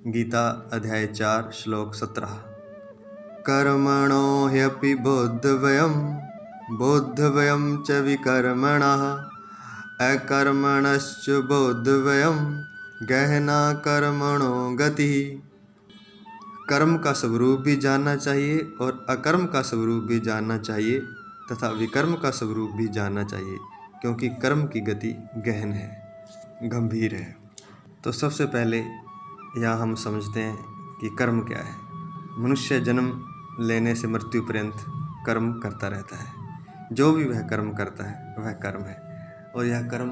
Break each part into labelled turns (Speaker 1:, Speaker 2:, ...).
Speaker 1: गीता अध्याय 4 श्लोक 17। कर्मणो ह्यपि बोद्धव्यं च विकर्मणः अकर्मणश्च बोद्धव्यं गहना कर्मणो गतिः। कर्म का स्वरूप भी जानना चाहिए और अकर्म का स्वरूप भी जानना चाहिए तथा विकर्म का स्वरूप भी जानना चाहिए, क्योंकि कर्म की गति गहन है, गंभीर है। तो सबसे पहले यहाँ हम समझते हैं कि कर्म क्या है। मनुष्य जन्म लेने से मृत्यु पर्यंत कर्म करता रहता है। जो भी वह कर्म करता है वह कर्म है, और यह कर्म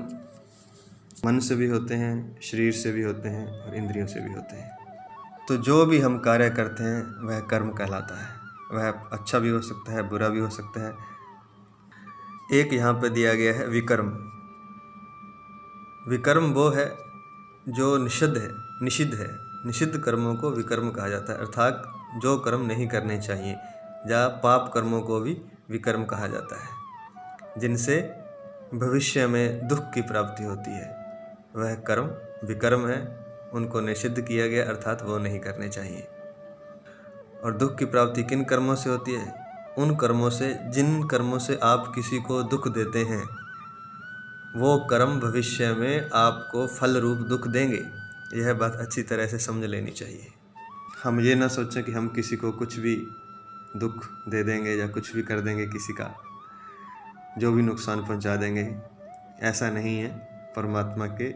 Speaker 1: मन से भी होते हैं, शरीर से भी होते हैं और इंद्रियों से भी होते हैं। तो जो भी हम कार्य करते हैं वह कर्म कहलाता है। वह अच्छा भी हो सकता है, बुरा भी हो सकता है। एक यहाँ पे दिया गया है विकर्म। विकर्म वो है जो निषिद्ध है। निषिद्ध कर्मों को विकर्म कहा जाता है, अर्थात जो कर्म नहीं करने चाहिए, या पाप कर्मों को भी विकर्म कहा जाता है, जिनसे भविष्य में दुख की प्राप्ति होती है। वह कर्म विकर्म है, उनको निषिद्ध किया गया, अर्थात वो नहीं करने चाहिए। और दुख की प्राप्ति किन कर्मों से होती है? उन कर्मों से जिन कर्मों से आप किसी को दुख देते हैं, वो कर्म भविष्य में आपको फल रूप दुख देंगे। यह बात अच्छी तरह से समझ लेनी चाहिए। हम ये ना सोचें कि हम किसी को कुछ भी दुख दे देंगे या कुछ भी कर देंगे, किसी का जो भी नुकसान पहुंचा देंगे। ऐसा नहीं है। परमात्मा के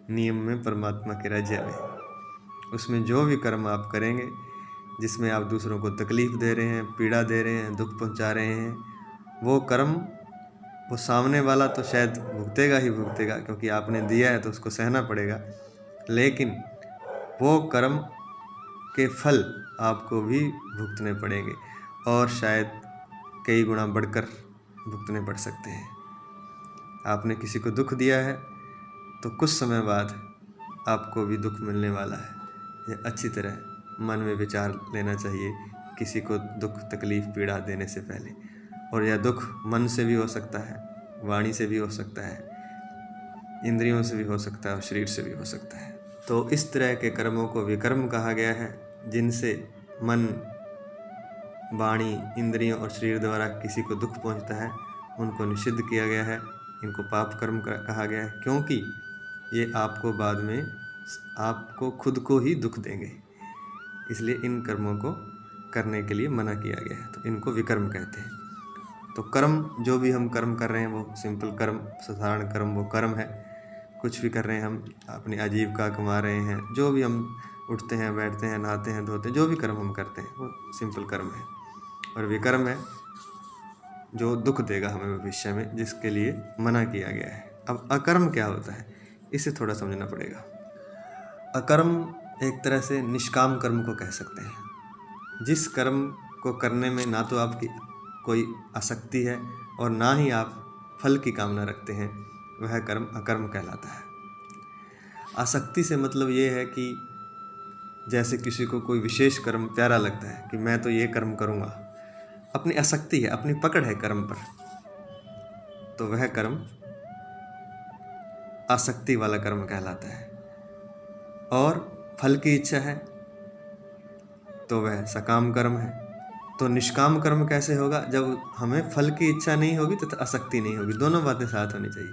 Speaker 1: नियम में, परमात्मा के राज्य में, उसमें जो भी कर्म आप करेंगे जिसमें आप दूसरों को तकलीफ़ दे रहे हैं, पीड़ा दे रहे हैं, दुख पहुंचा रहे हैं, वो कर्म वो सामने वाला तो शायद भुगतेगा ही भुगतेगा, क्योंकि आपने दिया है तो उसको सहना पड़ेगा, लेकिन वो कर्म के फल आपको भी भुगतने पड़ेंगे, और शायद कई गुना बढ़कर भुगतने पड़ सकते हैं। आपने किसी को दुख दिया है तो कुछ समय बाद आपको भी दुख मिलने वाला है। यह अच्छी तरह मन में विचार लेना चाहिए किसी को दुख, तकलीफ़, पीड़ा देने से पहले। और यह दुख मन से भी हो सकता है, वाणी से भी हो सकता है, इंद्रियों से भी हो सकता है और शरीर से भी हो सकता है। तो इस तरह के कर्मों को विकर्म कहा गया है, जिनसे मन, वाणी, इंद्रियों और शरीर द्वारा किसी को दुख पहुंचता है, उनको निषिद्ध किया गया है। इनको पाप कर्म कहा गया है, क्योंकि ये आपको बाद में आपको खुद को ही दुख देंगे। इसलिए इन कर्मों को करने के लिए मना किया गया है, तो इनको विकर्म कहते हैं। तो कर्म, जो भी हम कर्म कर रहे हैं वो सिंपल कर्म, साधारण कर्म वो कर्म है। कुछ भी कर रहे हैं, हम अपनी आजीविका कमा रहे हैं, जो भी हम उठते हैं, बैठते हैं, नहाते हैं, धोते हैं, जो भी कर्म हम करते हैं वो सिंपल कर्म है। और विकर्म है जो दुख देगा हमें भविष्य में, जिसके लिए मना किया गया है। अब अकर्म क्या होता है, इसे थोड़ा समझना पड़ेगा। अकर्म एक तरह से निष्काम कर्म को कह सकते हैं। जिस कर्म को करने में ना तो आपकी कोई आसक्ति है और ना ही आप फल की कामना रखते हैं, वह कर्म अकर्म कहलाता है। आसक्ति से मतलब ये है कि जैसे किसी को कोई विशेष कर्म प्यारा लगता है कि मैं तो ये कर्म करूँगा, अपनी आसक्ति है, अपनी पकड़ है कर्म पर, तो वह कर्म आसक्ति वाला कर्म कहलाता है। और फल की इच्छा है तो वह सकाम कर्म है। तो निष्काम कर्म कैसे होगा? जब हमें फल की इच्छा नहीं होगी तथा आसक्ति नहीं होगी, दोनों बातें साथ होनी चाहिए।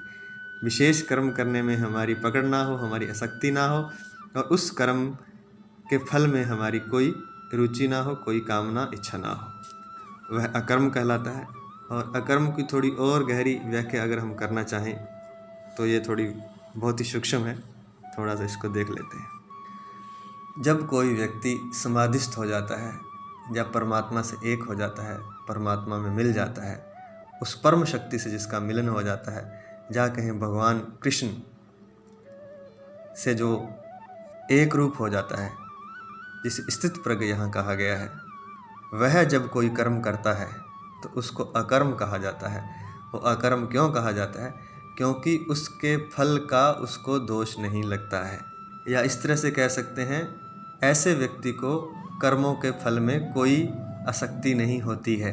Speaker 1: विशेष कर्म करने में हमारी पकड़ ना हो, हमारी आसक्ति ना हो, और उस कर्म के फल में हमारी कोई रुचि ना हो, कोई कामना, इच्छा ना हो, वह अकर्म कहलाता है। और अकर्म की थोड़ी और गहरी व्याख्या अगर हम करना चाहें तो ये थोड़ी बहुत ही सूक्ष्म है, थोड़ा सा इसको देख लेते हैं। जब कोई व्यक्ति समाधिस्थ हो जाता है या परमात्मा से एक हो जाता है, परमात्मा में मिल जाता है, उस परम शक्ति से जिसका मिलन हो जाता है, जा कहें भगवान कृष्ण से जो एक रूप हो जाता है, जिस स्थित प्रज्ञ यहाँ कहा गया है, वह जब कोई कर्म करता है तो उसको अकर्म कहा जाता है। वो अकर्म क्यों कहा जाता है? क्योंकि उसके फल का उसको दोष नहीं लगता है। या इस तरह से कह सकते हैं, ऐसे व्यक्ति को कर्मों के फल में कोई आसक्ति नहीं होती है,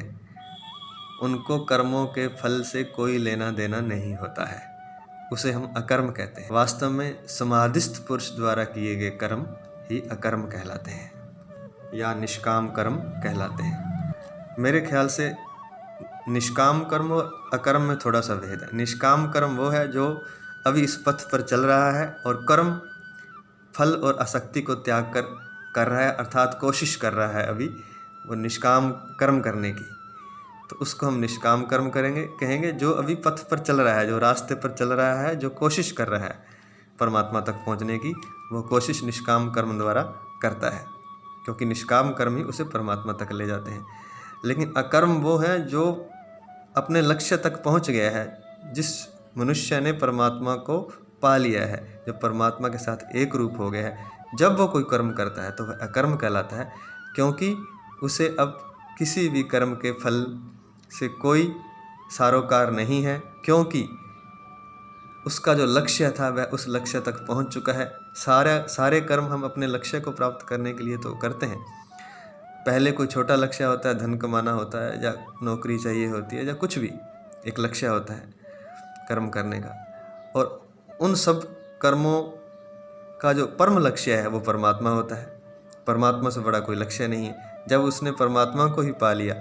Speaker 1: उनको कर्मों के फल से कोई लेना देना नहीं होता है, उसे हम अकर्म कहते हैं। वास्तव में समाधिस्थ पुरुष द्वारा किए गए कर्म ही अकर्म कहलाते हैं या निष्काम कर्म कहलाते हैं। मेरे ख्याल से निष्काम कर्म और अकर्म में थोड़ा सा भेद है। निष्काम कर्म वो है जो अभी इस पथ पर चल रहा है और कर्म फल और आसक्ति को त्याग कर रहा है, अर्थात कोशिश कर रहा है अभी वो निष्काम कर्म करने की, तो उसको हम निष्काम कर्म कहेंगे। जो अभी पथ पर चल रहा है, जो रास्ते पर चल रहा है, जो कोशिश कर रहा है परमात्मा तक पहुंचने की, वो कोशिश निष्काम कर्म द्वारा करता है, क्योंकि निष्काम कर्म ही उसे परमात्मा तक ले जाते हैं। लेकिन अकर्म वो है जो अपने लक्ष्य तक पहुंच गया है, जिस मनुष्य ने परमात्मा को पा लिया है, जो परमात्मा के साथ एक रूप हो गया है, जब वो कोई कर्म करता है तो वह अकर्म कहलाता है, क्योंकि उसे अब किसी भी कर्म के फल से कोई सरोकार नहीं है, क्योंकि उसका जो लक्ष्य था वह उस लक्ष्य तक पहुंच चुका है। सारे कर्म हम अपने लक्ष्य को प्राप्त करने के लिए तो करते हैं। पहले कोई छोटा लक्ष्य होता है, धन कमाना होता है, या नौकरी चाहिए होती है, या कुछ भी एक लक्ष्य होता है कर्म करने का, और उन सब कर्मों का जो परम लक्ष्य है वो परमात्मा होता है। परमात्मा से बड़ा कोई लक्ष्य नहीं है। जब उसने परमात्मा को ही पा लिया,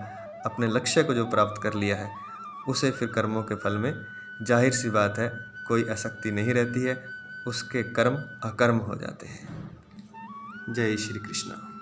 Speaker 1: अपने लक्ष्य को जो प्राप्त कर लिया है, उसे फिर कर्मों के फल में जाहिर सी बात है कोई आसक्ति नहीं रहती है, उसके कर्म अकर्म हो जाते हैं। जय श्री कृष्ण।